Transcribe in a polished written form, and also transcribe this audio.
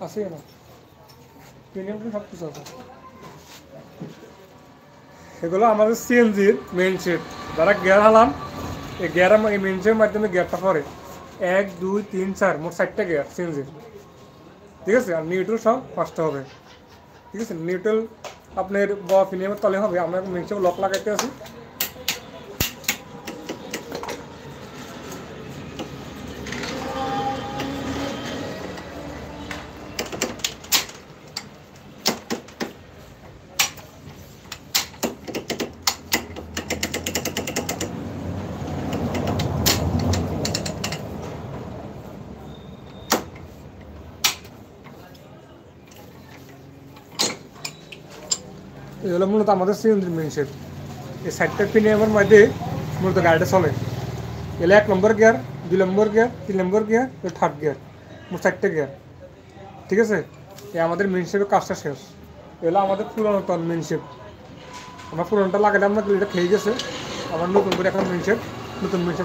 আছে না প্রিমিয়াম সব কিছু আছে। এগুলো আমাদের সিএনজির মেইন সেট, যারা গিয়ার হালাম এই গিয়ার এই মেইন সেটের মাধ্যমে গিয়ারটা পরে 1 2 3 4 মোট 4টা গিয়ার সিএনজির, ঠিক আছে। আর নিউট্রাল সব 5টা হবে, ঠিক আছে। নিউট্রাল আপনার প্রিমিয়ামের তলে হবে। আমরা মেইন সেট লক লাগাইতে আছি। এই হলো মূলত আমাদের সিএনজির মেইন সেট। এই 4টা প্রিমিয়ামের মধ্যে মূলত গাড়িটা চলে। এলে 1 নম্বর গিয়ার, 2 নম্বর গিয়ার, 3 নম্বর গিয়ার, 3rd গিয়ার, মোট 4টা গিয়ার, ঠিক আছে। এই আমাদের মেইন শেপের কাজটা শেষ। এগুলো আমাদের পুরোনো মেইন শেপ। আমরা পুরোনোটা লাগালে আমরা এটা খেয়ে গেছে। আমার নতুন করে এখন মেইন শেপ, নতুন মেইন শেপ